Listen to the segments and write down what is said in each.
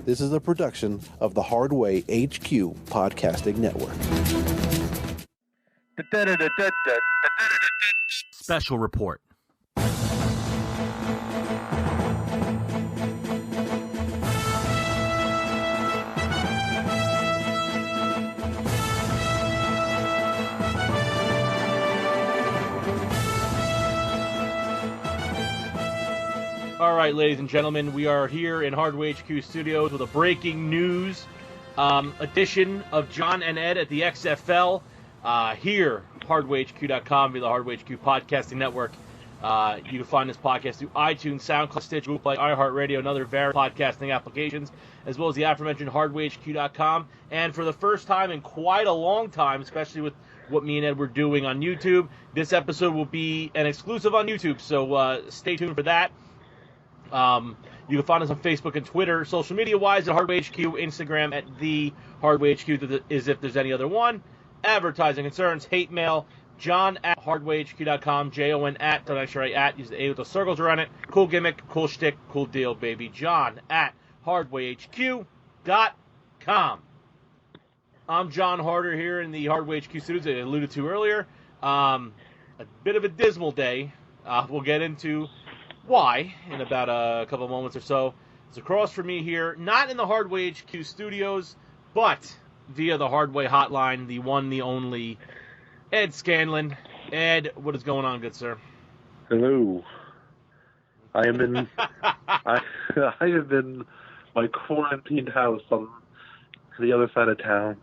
This is a production of the Hardway HQ Podcasting Network. Special report. All right, ladies and gentlemen, we are here in Hardway HQ Studios with a breaking news edition of John and Ed at the XFL. Here, hardwayhq.com via the Hardway HQ Podcasting Network. You can find this podcast through iTunes, SoundCloud, Stitcher, Google Play, iHeartRadio, and other various podcasting applications, as well as the aforementioned hardwayhq.com. And for the first time in quite a long time, especially with what me and Ed were doing on YouTube, this episode will be an exclusive on YouTube, so stay tuned for that. You can find us on Facebook and Twitter, social media-wise, at Hardway HQ, Instagram at the Hardway HQ, as if there's any other one. Advertising concerns, hate mail, John at hardwayhq.com, Jon at, don't actually write at, use the A with the circles around it. Cool gimmick, cool shtick, cool deal, baby. John at hardwayhq.com. I'm John Harder here in the Hardway HQ studios, I alluded to earlier. A bit of a dismal day. We'll get into why in about a couple moments or so. It's across from me here, not in the Hardway HQ studios, but via the Hardway hotline, the one, the only, Ed Scanlon. Ed, what is going on, good sir? Hello. I am in I am in my quarantined house on the other side of town.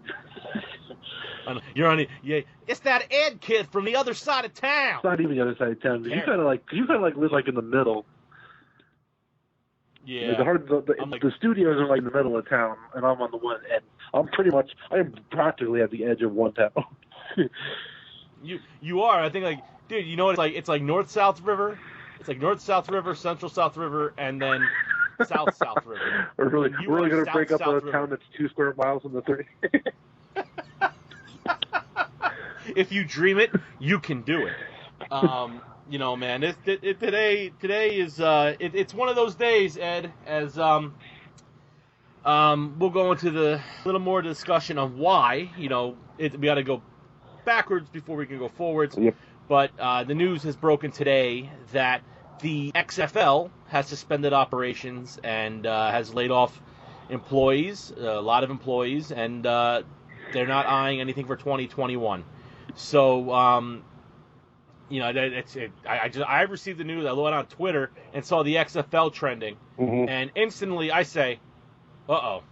You're on it's that Ed kid from the other side of town. It's not even the other side of town. You kind of live like in the middle. Yeah. The studios are like in the middle of town, and I'm on the one end. I am practically at the edge of one town. You are. I think, like, dude, you know what it's like North-South River. It's like North-South River, Central-South River, and then South-South River. We're really going to break up a town that's 2 square miles in the 30. If you dream it, you can do it. You know, man, today is it's one of those days, Ed, as we'll go into the little more discussion of why. You know, we got to go backwards before we can go forwards. Yep. But the news has broken today that the XFL has suspended operations and has laid off employees, a lot of employees, and they're not eyeing anything for 2021. So, you know, I received the news. I went on Twitter and saw the XFL trending, and instantly I say, "Uh-oh."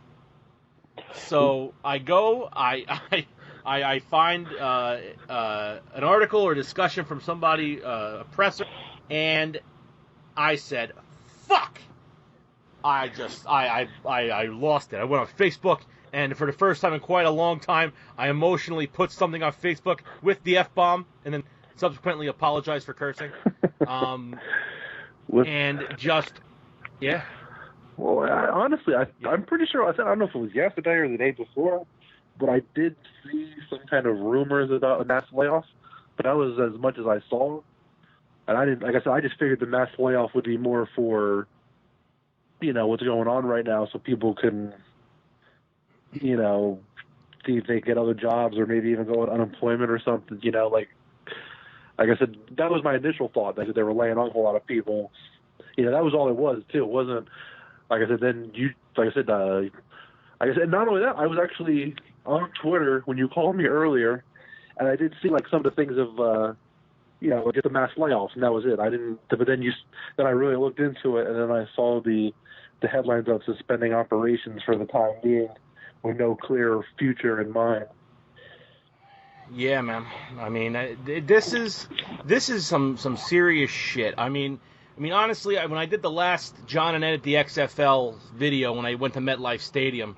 So I go, I find an article or discussion from somebody, a presser, and I said, "Fuck!" I lost it. I went on Facebook. And for the first time in quite a long time, I emotionally put something on Facebook with the F-bomb and then subsequently apologized for cursing. And just, yeah. Well, I'm pretty sure, I don't know if it was yesterday or the day before, but I did see some kind of rumors about a mass layoff, but that was as much as I saw. And I didn't, like I said, I just figured the mass layoff would be more for, you know, what's going on right now so people can, you know, see if they get other jobs or maybe even go on unemployment or something, you know, like I said, that was my initial thought, that they were laying off a lot of people. You know, that was all it was, too. It wasn't, like I said, not only that, I was actually on Twitter when you called me earlier, and I did see, like, some of the things of, you know, get the mass layoffs, and that was it. But then I really looked into it, and then I saw the headlines of suspending operations for the time being, with no clear future in mind. Yeah, man. I mean, this is some serious shit. I mean, honestly, when I did the last John and Ed at the XFL video when I went to MetLife Stadium,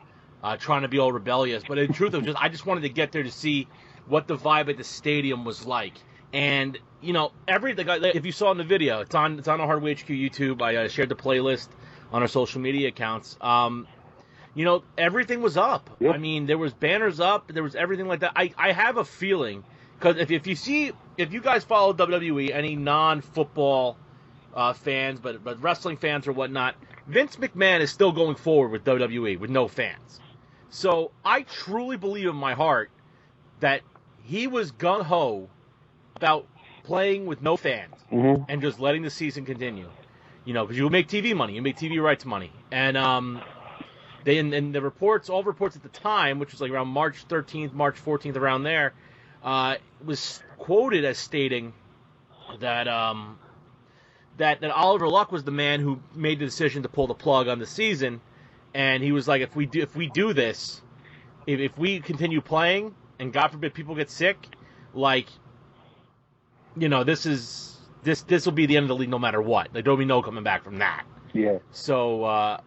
trying to be all rebellious, but in truth, I just wanted to get there to see what the vibe at the stadium was like. And you know, if you saw in the video, it's on the Hardway HQ YouTube. I shared the playlist on our social media accounts. You know, everything was up. Yep. I mean, there was banners up. There was everything like that. I have a feeling, because if you guys follow WWE, any non-football fans, but wrestling fans or whatnot, Vince McMahon is still going forward with WWE with no fans. So I truly believe in my heart that he was gung-ho about playing with no fans and just letting the season continue. Because you make TV money, you make TV rights money. And the reports, all reports at the time, which was like around March 13th, March 14th, around there, was quoted as stating that that Oliver Luck was the man who made the decision to pull the plug on the season, and he was like, if we do this, if we continue playing, and God forbid people get sick, this will be the end of the league no matter what. Like, there'll be no coming back from that. Yeah. So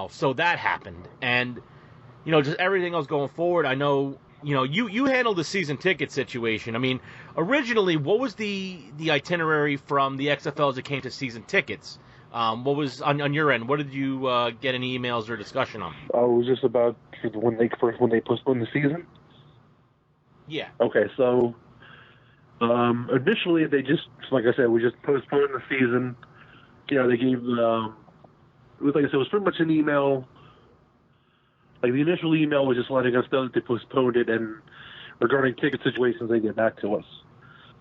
so that happened, and just everything else going forward. I know. You handled the season ticket situation. I mean, originally, what was the itinerary from the XFL as it came to season tickets? What was on your end? What did you get any emails or discussion on? It was just about when they postponed the season. Yeah. Okay, so initially they just, like I said, we just postponed the season. They gave it was, like I said, it was pretty much an email. Like, the initial email was just letting us know that they postponed it, and regarding ticket situations, they get back to us.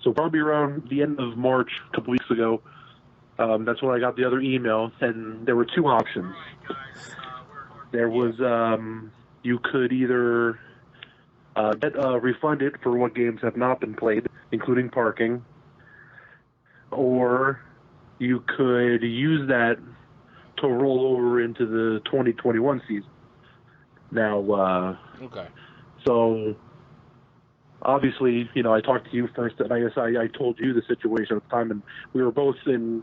So probably around the end of March, a couple weeks ago, that's when I got the other email, and there were two options. There was you could either get refunded for what games have not been played, including parking, or you could use that to roll over into the 2021 season. Now, okay. So obviously, I talked to you first, and I guess I told you the situation at the time, and we were both in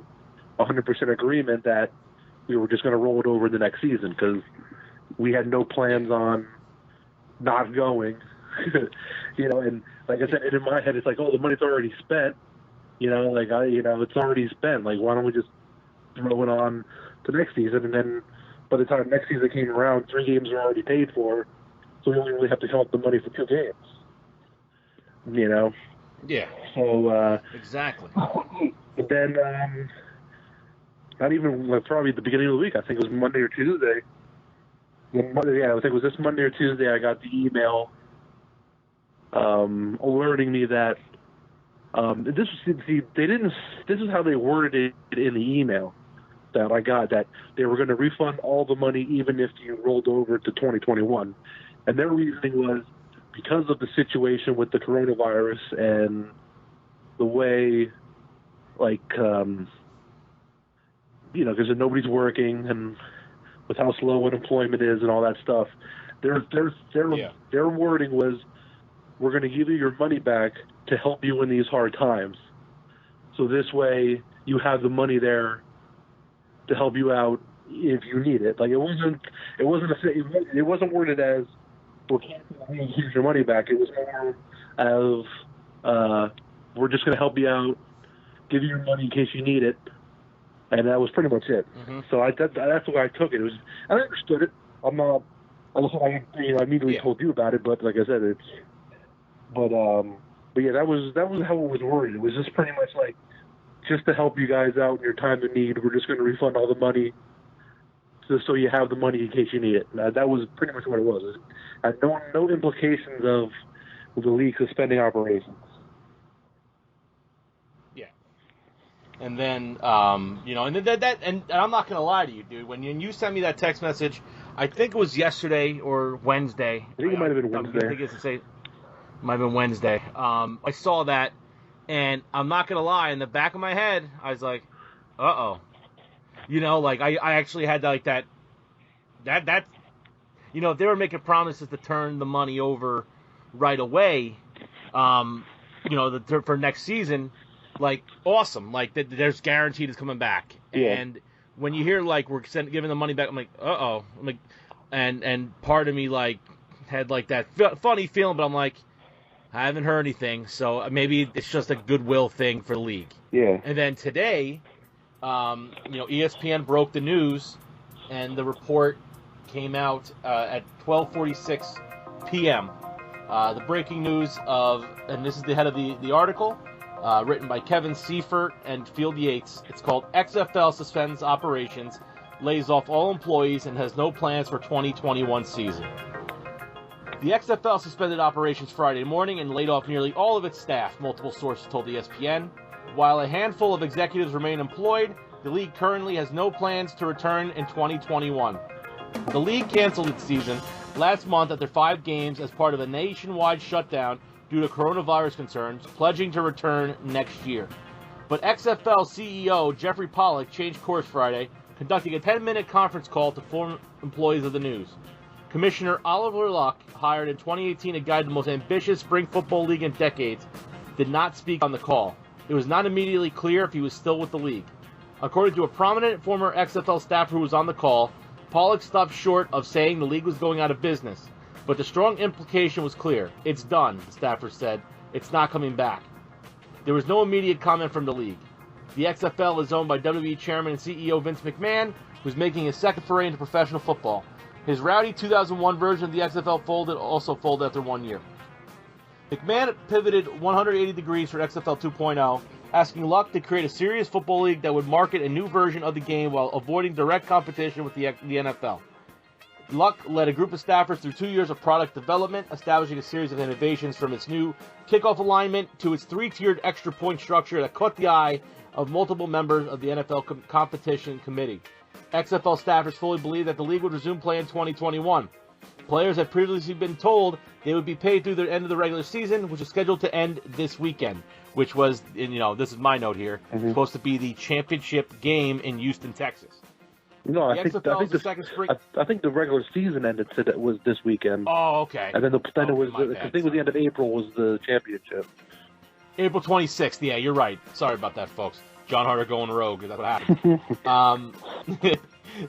100% agreement that we were just going to roll it over the next season because we had no plans on not going. And like I said, in my head, it's like, oh, the money's already spent. It's already spent. Like, why don't we just throw it on to next season, and then by the time next season came around, 3 games were already paid for, so we only really have to count the money for 2 games. Yeah. So exactly. But then, not even probably the beginning of the week. I think it was Monday or Tuesday. I think it was this Monday or Tuesday. I got the email alerting me that this is how they worded it in the email that I got, that they were going to refund all the money even if you rolled over to 2021. And their reasoning was because of the situation with the coronavirus and the way, because nobody's working and with how slow unemployment is and all that stuff, their wording was, we're going to give you your money back to help you in these hard times. So this way you have the money there to help you out if you need it. Like, it wasn't worded as, well, here's your money back. It was more of, we're just going to help you out, give you your money in case you need it, and that was pretty much it. Mm-hmm. So that's the way I took it. I understood it. I'm not. I immediately told you about it, but like I said, but yeah, that was how it was worded. It was just pretty much like, just to help you guys out in your time of need, we're just going to refund all the money just so you have the money in case you need it. That was pretty much what it was. No implications of the league suspending operations. Yeah. And then, and I'm not going to lie to you, dude. When you sent me that text message, I think it was yesterday or Wednesday. I think it might have been Wednesday. I think it's it might have been Wednesday. I saw that. And I'm not going to lie, in the back of my head, I was like, uh-oh. I actually had that, if they were making promises to turn the money over right away, for next season, awesome. There's guaranteed it's coming back. Yeah. And when you hear, we're giving the money back, I'm like, uh-oh. I'm like, and part of me, had, that funny feeling, but I'm like, I haven't heard anything, so maybe it's just a goodwill thing for the league. Yeah. And then today, ESPN broke the news, and the report came out at 12:46 p.m. The breaking news and this is the head of the article, written by Kevin Seifert and Field Yates. It's called XFL Suspends Operations lays off all employees and has no plans for 2021 season. The XFL suspended operations Friday morning and laid off nearly all of its staff, multiple sources told ESPN. While a handful of executives remain employed, the league currently has no plans to return in 2021. The league canceled its season last month after 5 games as part of a nationwide shutdown due to coronavirus concerns, pledging to return next year. But XFL CEO Jeffrey Pollack changed course Friday, conducting a 10-minute conference call to former employees of the news. Commissioner Oliver Luck, hired in 2018 to guide the most ambitious spring football league in decades, did not speak on the call. It was not immediately clear if he was still with the league. According to a prominent former XFL staffer who was on the call, Pollack stopped short of saying the league was going out of business, but the strong implication was clear. It's done, the staffer said. It's not coming back. There was no immediate comment from the league. The XFL is owned by WWE Chairman and CEO Vince McMahon, who's making his second foray into professional football. His rowdy 2001 version of the XFL also folded after 1 year. McMahon pivoted 180 degrees for XFL 2.0, asking Luck to create a serious football league that would market a new version of the game while avoiding direct competition with the NFL. Luck led a group of staffers through 2 years of product development, establishing a series of innovations from its new kickoff alignment to its 3-tiered extra point structure that caught the eye of multiple members of the NFL competition committee. XFL staffers fully believe that the league would resume play in 2021. Players had previously been told they would be paid through the end of the regular season, which is scheduled to end this weekend, which was, this is my note here, supposed to be the championship game in Houston, Texas. No, I think the regular season ended today, was this weekend. Oh, okay. And then it was I think it was the end of April was the championship. April 26th. Yeah, you're right. Sorry about that, folks. John Harder going rogue. That's what happened.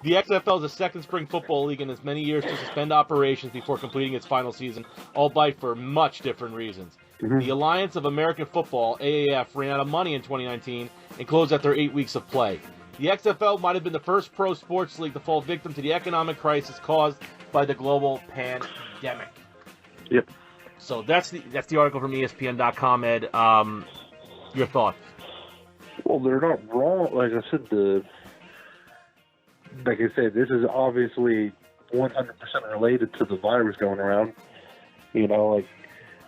The XFL is the second spring football league in as many years to suspend operations before completing its final season, albeit for much different reasons. The Alliance of American Football, AAF, ran out of money in 2019 and closed after 8 weeks of play. The XFL might have been the first pro sports league to fall victim to the economic crisis caused by the global pandemic. Yep. So that's the article from ESPN.com, Ed. Your thoughts? Well, they're not wrong. Like I said, this is obviously 100% related to the virus going around. And like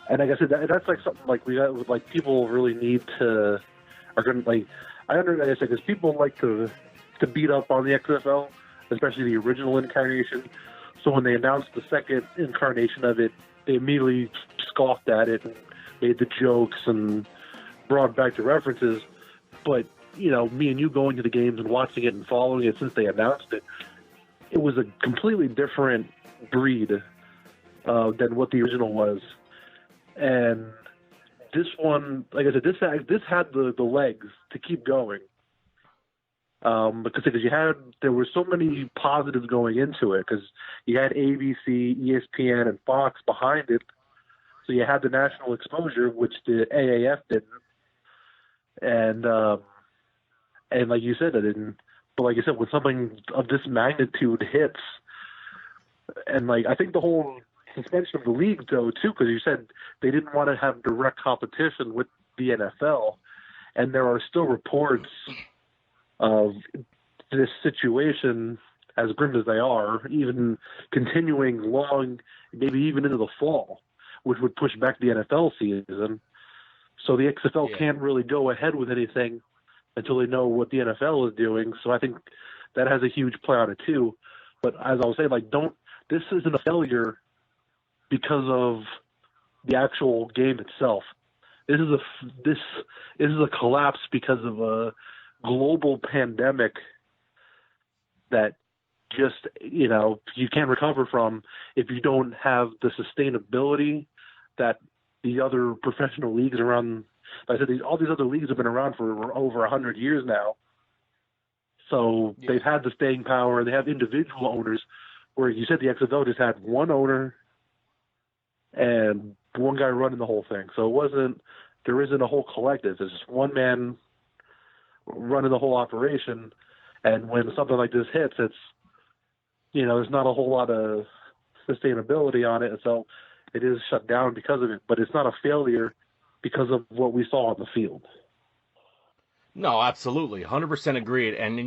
I said, that's like something like people really need to I understand because people like to beat up on the XFL, especially the original incarnation. So when they announced the second incarnation of it, they immediately scoffed at it and made the jokes and brought back the references. But, me and you going to the games and watching it and following it since they announced it, it was a completely different breed than what the original was. And this one, like I said, this had the legs to keep going. Because there were so many positives going into it, because you had ABC, ESPN, and Fox behind it. So you had the national exposure, which the AAF didn't. And like you said, it didn't. But like you said, when something of this magnitude hits, and I think the whole suspension of the league, though, too, because you said they didn't want to have direct competition with the NFL, and there are still reports of this situation, as grim as they are, even continuing long, maybe even into the fall, which would push back the NFL season. So the XFL can't really go ahead with anything until they know what the NFL is doing. So I think that has a huge play on it too. But as I was saying, this isn't a failure because of the actual game itself. This is a collapse because of a global pandemic that just, you can't recover from if you don't have the sustainability that the other professional leagues around. Like I said, all these other leagues have been around for over 100 years now. So they've had the staying power. They have individual owners, where you said the XFL just had one owner and one guy running the whole thing. So there isn't a whole collective. There's just one man running the whole operation. And when something like this hits, it's, there's not a whole lot of sustainability on it. And so it is shut down because of it. But it's not a failure because of what we saw on the field. No, absolutely. 100% agreed. And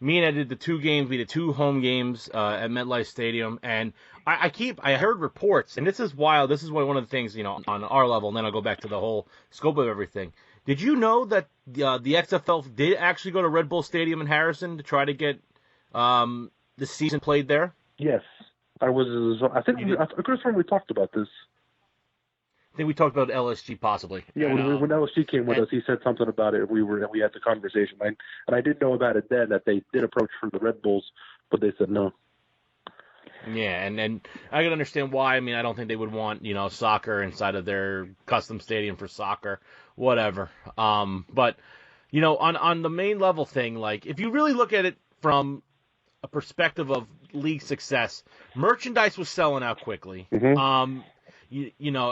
Me and Ed did the 2 games. We did 2 home games at MetLife Stadium, and I heard reports, and this is wild. This is one of the things, on our level, and then I'll go back to the whole scope of everything. Did you know that the XFL did actually go to Red Bull Stadium in Harrison to try to get the season played there? Yes, I think we talked about this. I think we talked about LSG possibly. Yeah, and, when LSG came with us, he said something about it. We had the conversation, and I did know about it then, that they did approach for the Red Bulls, but they said no. Yeah, and I can understand why. I mean, I don't think they would want, soccer inside of their custom stadium for soccer, whatever. But, on the main level thing, like, if you really look at it from a perspective of league success, merchandise was selling out quickly. Mm-hmm. I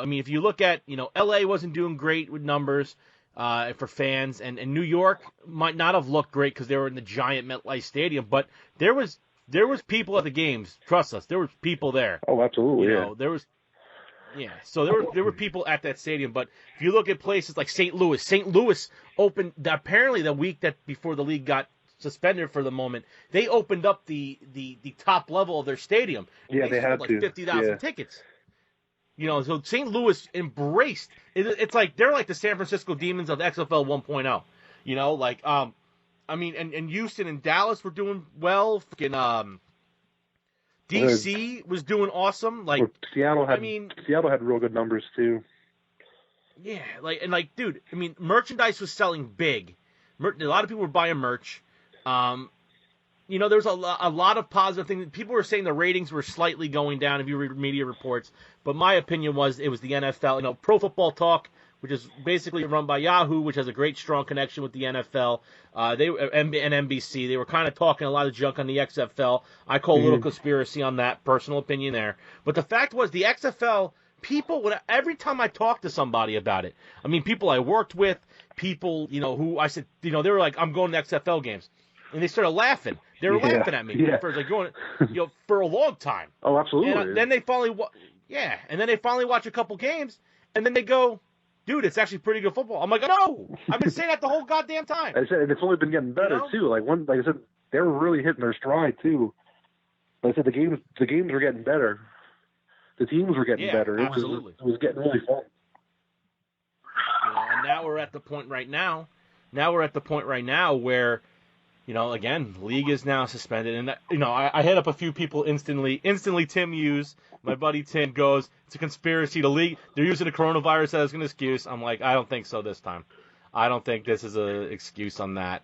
mean, if you look at, LA wasn't doing great with numbers for fans, and New York might not have looked great because they were in the giant MetLife Stadium, but there was people at the games. Trust us, there was people there. Oh, absolutely. So there were people at that stadium. But if you look at places like St. Louis opened apparently the week that before the league got suspended for the moment. They opened up the top level of their stadium. Yeah, they had like to. 50,000 tickets. So St. Louis embraced. It's like they're like the San Francisco Demons of XFL 1.0. I mean, and Houston and Dallas were doing well. DC was doing awesome. Seattle had real good numbers too. Yeah, dude, I mean, merchandise was selling big. A lot of people were buying merch. There was a lot of positive things. People were saying the ratings were slightly going down if you read media reports. But my opinion was it was the NFL. Pro Football Talk, which is basically run by Yahoo, which has a great, strong connection with the NFL. And NBC. They were kind of talking a lot of junk on the XFL. I call a little conspiracy on that, personal opinion there. But the fact was the XFL, every time I talked to somebody about it, I mean, people I worked with, people, who I said, they were like, I'm going to XFL games. And they started laughing. They were laughing at me for going, for a long time. Oh, absolutely. And then they finally, watch a couple games, and then they go, dude, it's actually pretty good football. I'm like, no, I've been saying that the whole goddamn time. I said, and it's only been getting better too. Like I said, they were really hitting their stride too. Like I said, the games were getting better. The teams were getting better. Absolutely. It was getting really fun. And now we're at the point right now. Where, again, league is now suspended, and I hit up a few people instantly. Tim Hughes, my buddy Tim, goes, it's a conspiracy. The league, they're using the coronavirus as an excuse. I'm like, I don't think so this time. I don't think this is an excuse on that.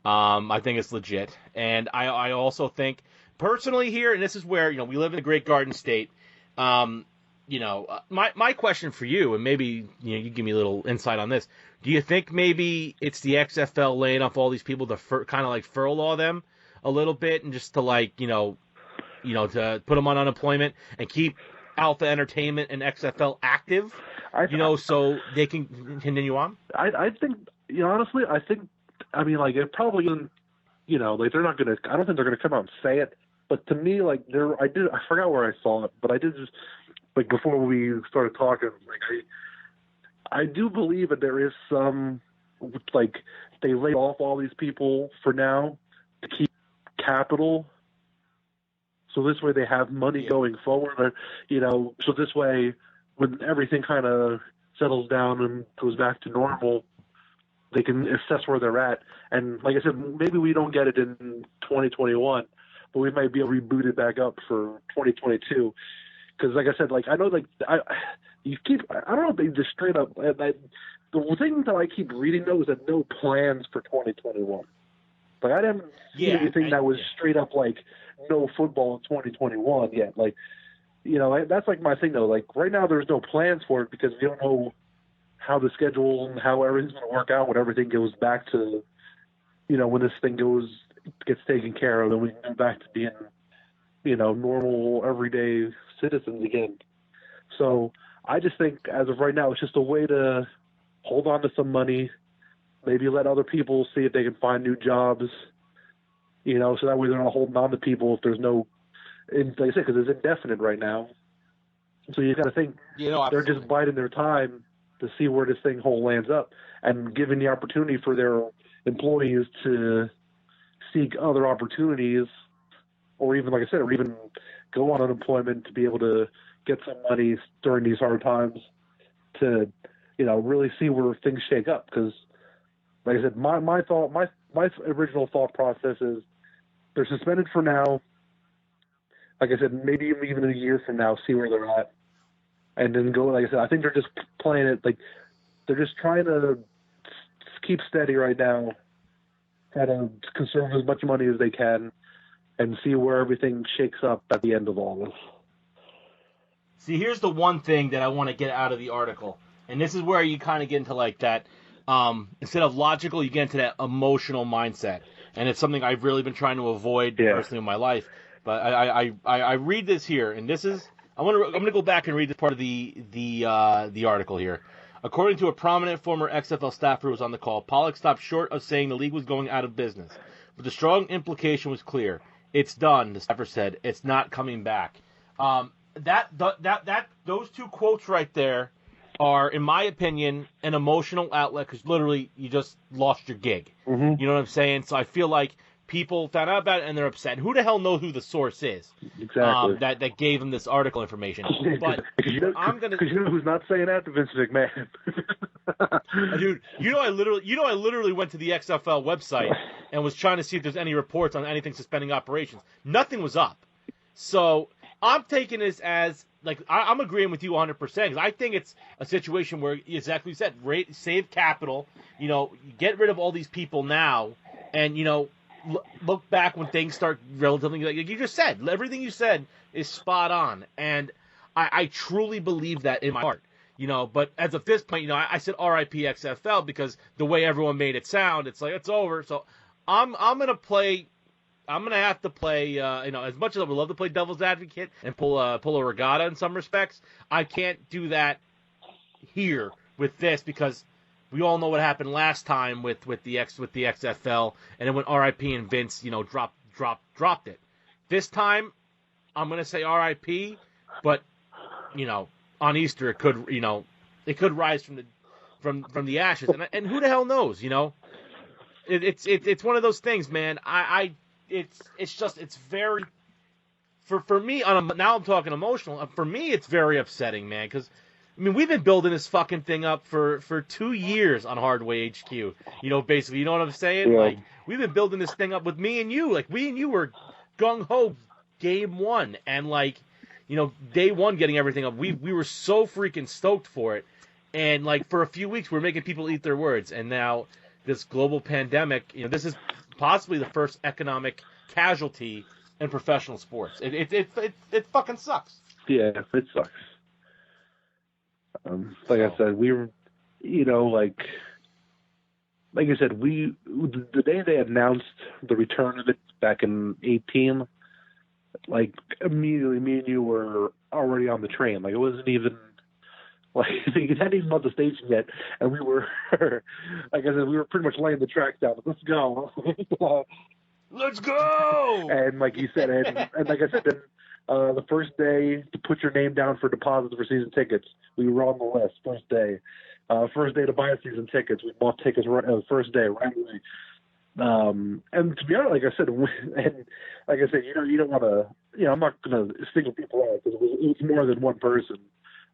I think it's legit, and I also think personally here, and this is where we live in the Great Garden State. My question for you, and maybe you give me a little insight on this. Do you think maybe it's the XFL laying off all these people to kind of like furlough them a little bit, and just to to put them on unemployment and keep Alpha Entertainment and XFL active, so they can continue on? I think, honestly, it probably isn't, they're not gonna. I don't think they're gonna come out and say it. But to me, I forgot where I saw it, but I did just, before we started talking, I do believe that there is some, they laid off all these people for now to keep capital. So this way they have money going forward, so this way when everything kind of settles down and goes back to normal, they can assess where they're at. And like I said, maybe we don't get it in 2021, but we might be able to reboot it back up for 2022. Because, like I said, I know, I don't know if they just straight up. The thing that I keep reading though is that no plans for 2021. I didn't see anything that was straight up no football in 2021 yet. That's my thing though. Right now, there's no plans for it because we don't know how the schedule and how everything's going to work out when everything goes back to, when this thing gets taken care of, and we can go back to being, normal, everyday citizens again. So I just think as of right now, it's just a way to hold on to some money, maybe let other people see if they can find new jobs, so that way they're not holding on to people if there's no, like I said, because it's indefinite right now. So you got to think they're just biding their time to see where this thing whole lands up and giving the opportunity for their employees to seek other opportunities, or even, like I said, or even go on unemployment to be able to get some money during these hard times to, really see where things shake up. Because, like I said, my original thought process is they're suspended for now. Like I said, maybe even a year from now, see where they're at, and then go. Like I said, I think they're just playing it like they're just trying to keep steady right now, try to conserve as much money as they can, and see where everything shakes up at the end of all this. See, here's the one thing that I want to get out of the article, and this is where you kind of get into like that. Instead of logical, you get into that emotional mindset, and it's something I've really been trying to avoid personally in my life. But I read this here, and this is I'm gonna go back and read this part of the article here. According to a prominent former XFL staffer who was on the call, Pollock stopped short of saying the league was going out of business, but the strong implication was clear. It's done, the staffer said. It's not coming back. Those two quotes right there are, in my opinion, an emotional outlet because literally you just lost your gig. Mm-hmm. You know what I'm saying? So I feel like people found out about it and they're upset. Who the hell knows who the source is? Exactly. That gave them this article information. But because you know who's not saying that? Vince McMahon. Dude, I literally went to the XFL website and was trying to see if there's any reports on anything suspending operations. Nothing was up. So I'm taking this as I'm agreeing with you 100% because I think it's a situation where, exactly what you said, save capital. Get rid of all these people now, and look back when things start relatively, like you just said. Everything you said is spot on, and I truly believe that in my heart. But as of this point, I said RIP XFL because the way everyone made it sound, it's like it's over. So I'm gonna play. I'm gonna have to play. As much as I would love to play devil's advocate and pull a regatta in some respects, I can't do that here with this because we all know what happened last time with the XFL, and then when RIP and Vince, dropped it. This time, I'm gonna say RIP, but on Easter it could rise from the ashes, and who the hell knows? It's one of those things, man. It's very for me now I'm talking emotional. For me, it's very upsetting, man, because. We've been building this fucking thing up for 2 years on Hardway HQ. Basically, you know what I'm saying? Yeah. We've been building this thing up with me and you. We and you were gung-ho game one. And, day one getting everything up. We were so freaking stoked for it. And, for a few weeks, we were making people eat their words. And now this global pandemic, this is possibly the first economic casualty in professional sports. It fucking sucks. Yeah, it sucks. Like I said, we were, like I said, the day they announced the return of it back in 2018, immediately me and you were already on the train. It wasn't even, it hadn't even left the station yet, and we were, like I said, we were pretty much laying the tracks down. Let's go. Let's go! And like you said, and like I said, then, the first day to put your name down for deposits for season tickets, we were on the list. First day to buy season tickets, we bought tickets first day right away. And to be honest, like I said, you don't want to, I'm not going to single people out because it was more than one person.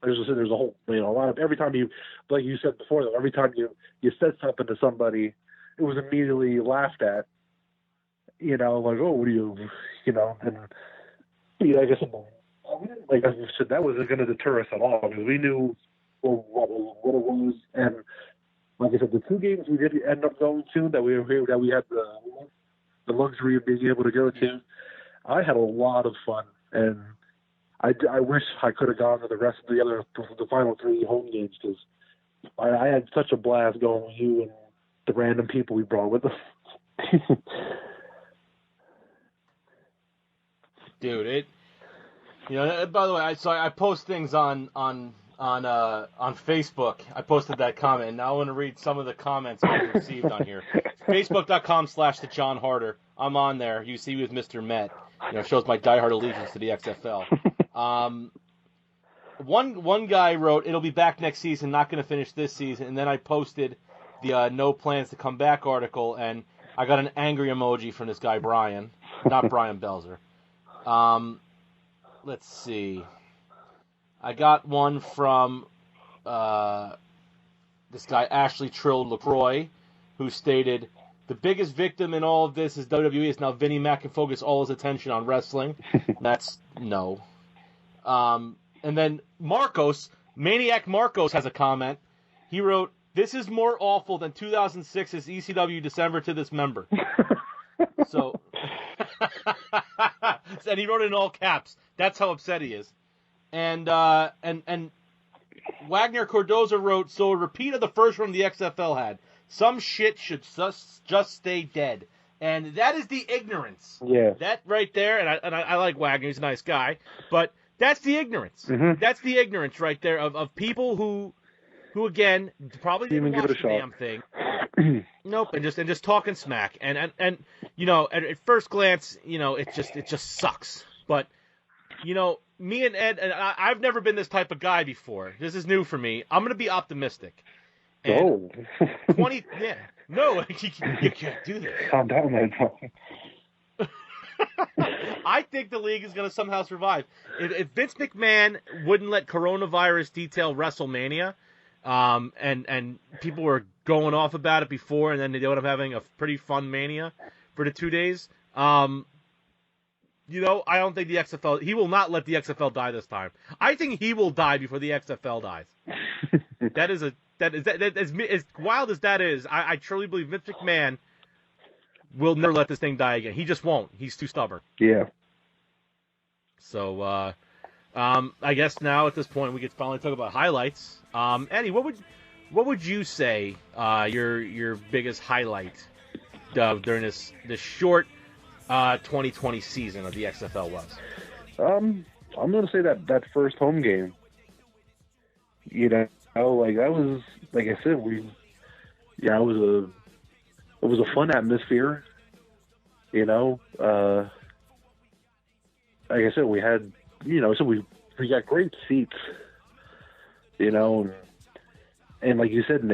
There's a whole, a lot of every time you, like you said before, though, every time you said something to somebody, it was immediately laughed at. Oh, what do you, and. Like I said, that wasn't going to deter us at all because we knew what it was, and like I said, the 2 games we did end up going to that we had the luxury of being able to go to, I had a lot of fun, and I wish I could have gone to the rest of the final 3 home games because I had such a blast going with you and the random people we brought with us. Dude, by the way, I post things on Facebook. I posted that comment, and now I want to read some of the comments I've received on here. Facebook.com/the John Harder. I'm on there. You see with Mr. Met. Shows my diehard allegiance to the XFL. One guy wrote, "It'll be back next season. Not going to finish this season." And then I posted the no plans to come back article, and I got an angry emoji from this guy Brian, not Brian Belzer. Let's see. I got one from this guy Ashley Trill LaCroix, who stated, "The biggest victim in all of this is WWE. Is now Vinnie Mac can focus all his attention on wrestling." That's no. And then Maniac Marcos has a comment. He wrote, "This is more awful than 2006's ECW December to this member." So, and he wrote it in all caps. That's how upset he is. And Wagner Cordoza wrote, "So a repeat of the first run the XFL had. Some shit should just stay dead." And that is the ignorance. Yeah. That right there, and I like Wagner. He's a nice guy. But that's the ignorance. Mm-hmm. That's the ignorance right there of people who again, probably didn't watch the damn thing. Nope, and just talking smack. And you know, at first glance, you know, it just sucks. But, you know, me and Ed, and I've never been this type of guy before. This is new for me. I'm going to be optimistic. And 20, yeah. No, you can't do that. Calm down, man. I think the league is going to somehow survive. If Vince McMahon wouldn't let coronavirus detail WrestleMania, and people were going off about it before, and then they ended up having a pretty fun Mania for the 2 days, you know, I don't think the XFL, he will not let the XFL die this time. I think he will die before the XFL dies. That is as wild as that is. I truly believe Vince McMahon will never let this thing die again. He just won't. He's too stubborn. Yeah. So, I guess now at this point we could finally talk about highlights. Eddie, what would you say your biggest highlight during this short 2020 season of the XFL was? I'm going to say that first home game. You know, like that was, like I said, it was a fun atmosphere. You know, like I said, we had, you know, so we got great seats. You know, and like you said,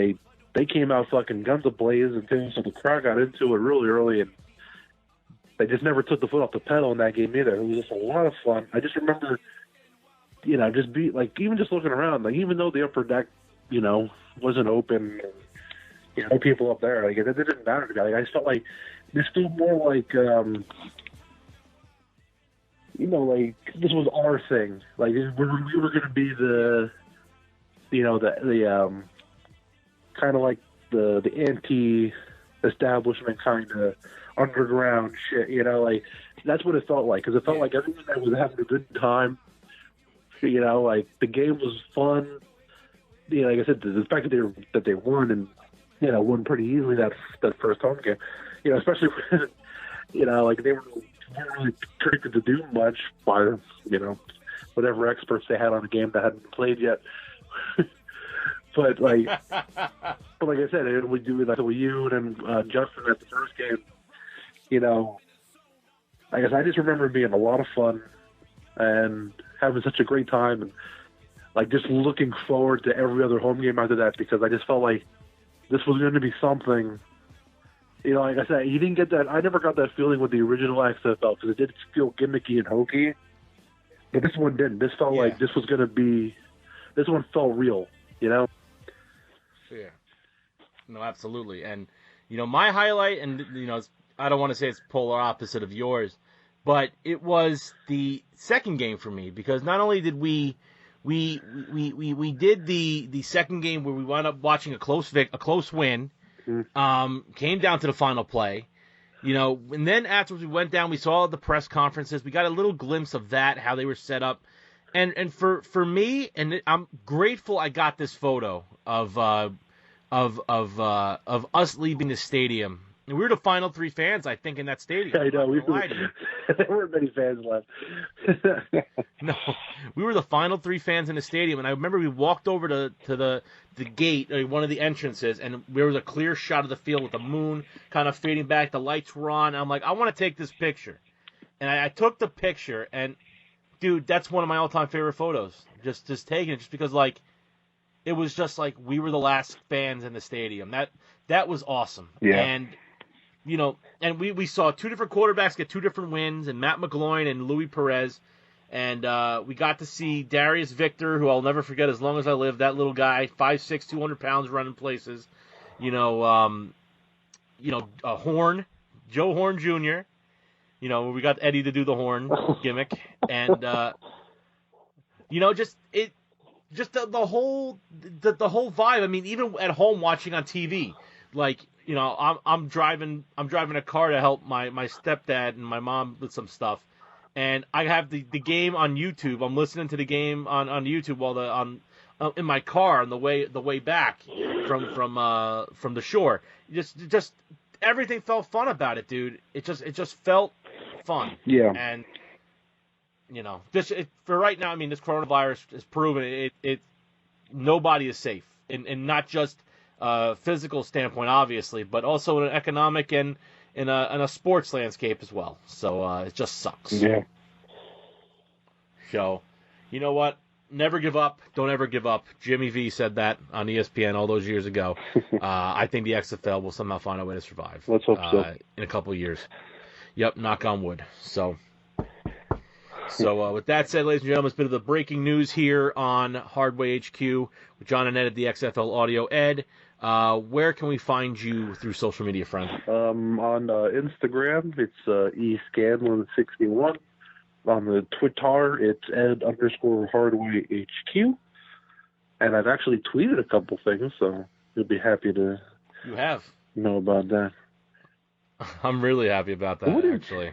they came out fucking guns ablaze, and things, so the crowd got into it really early, and they just never took the foot off the pedal in that game either. It was just a lot of fun. I just remember, you know, even just looking around, like even though the upper deck, you know, wasn't open, you know, people up there, like it didn't matter to me. Like, I just felt like this felt more like, you know, like this was our thing. Like we were going to be the, you know, the kind of like the anti-establishment kind of underground shit, you know, like that's what it felt like, because it felt like everyone that was having a good time, you know, like the game was fun, you know, like I said, the fact that they won, and, you know, won pretty easily that first home game, you know, especially when, you know, like they weren't really predicted to do much by, you know, whatever experts they had on the game that hadn't played yet. But like I said, we do like with you and Justin at the first game. You know, I guess I just remember it being a lot of fun and having such a great time, and like just looking forward to every other home game after that, because I just felt like this was going to be something. You know, like I said, you didn't get that. I never got that feeling with the original XFL, because it did feel gimmicky and hokey. But this one didn't. This felt like this was going to be. This one felt real. You know. Yeah. No, absolutely. And, you know, my highlight, and, you know, I don't want to say it's polar opposite of yours, but it was the second game for me, because not only did we did the second game where we wound up watching a close win, came down to the final play, you know, and then afterwards we went down, we saw the press conferences, we got a little glimpse of that, how they were set up. And for me, and I'm grateful I got this photo of us leaving the stadium. And we were the final three fans, I think, in that stadium. I know. There weren't many fans left. No, we were the final three fans in the stadium, and I remember we walked over to the gate, one of the entrances, and there was a clear shot of the field with the moon kind of fading back. The lights were on. I'm like, I want to take this picture, and I took the picture, and dude, that's one of my all-time favorite photos. Just taking it, just because like it was just like we were the last fans in the stadium. That was awesome. Yeah. And and we saw two different quarterbacks get two different wins, and Matt McGloin and Louis Perez. And we got to see Darius Victor, who I'll never forget as long as I live. That little guy, 5'6", 200 pounds, running places. Horn, Joe Horn Jr. We got Eddie to do the horn gimmick, and just the whole vibe. I mean, even at home watching on TV, like I'm driving a car to help my stepdad and my mom with some stuff. And I have the game on YouTube. I'm listening to the game on YouTube while in my car on the way back from the shore. Just everything felt fun about it, dude. It just felt fun. Yeah. And for right now, I mean, this coronavirus has proven it nobody is safe, and not just physical standpoint, obviously, but also in an economic and in a sports landscape as well. So it just sucks. Yeah. So, you know what? Never give up. Don't ever give up. Jimmy V said that on ESPN all those years ago. I think the XFL will somehow find a way to survive. Let's hope so. In a couple of years. Yep, knock on wood. So with that said, ladies and gentlemen, it's been the breaking news here on Hardway HQ with John and Ed at the XFL Audio. Ed, where can we find you through social media, friend? On Instagram, it's eScanlon61. On the Twitter, it's Ed_Hardway HQ. And I've actually tweeted a couple things, so you'll be happy to know about that. I'm really happy about that, actually.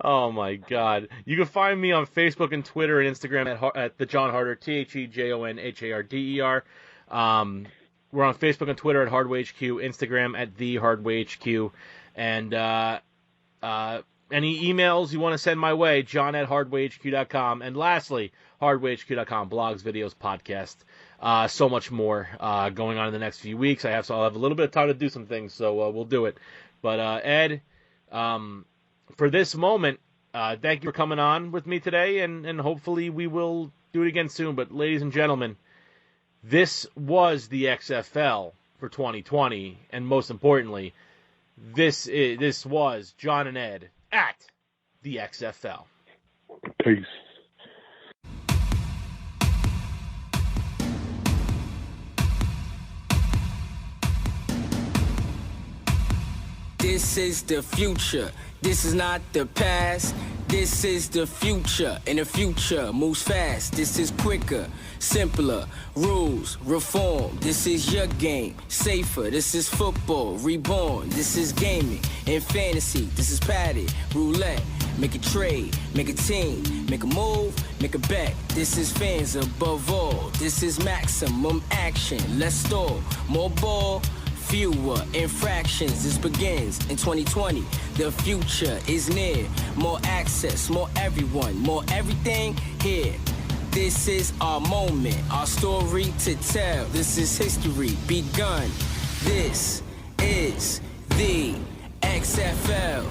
Oh my God! You can find me on Facebook and Twitter and Instagram at the John Harder, TheJohnHarder. We're on Facebook and Twitter at Hardway HQ, Instagram at the Hardway HQ, and any emails you want to send my way, John at hardwayhq.com, and lastly, hardwayhq.com, blogs, videos, podcasts, so much more going on in the next few weeks. I'll have a little bit of time to do some things, so we'll do it. But Ed, for this moment, thank you for coming on with me today, and hopefully we will do it again soon. But ladies and gentlemen, this was the XFL for 2020, and most importantly, this was John and Ed at the XFL. Peace. This is the future. This is not the past. This is the future, and the future moves fast. This is quicker, simpler, rules, reform. This is your game, safer. This is football, reborn. This is gaming and fantasy. This is padded, roulette. Make a trade, make a team, make a move, make a bet. This is fans above all. This is maximum action. Let's stall, more ball, fewer infractions. This begins in 2020. The future is near. More access, more everyone, more everything here. This is our moment, our story to tell. This is history begun. This is the XFL.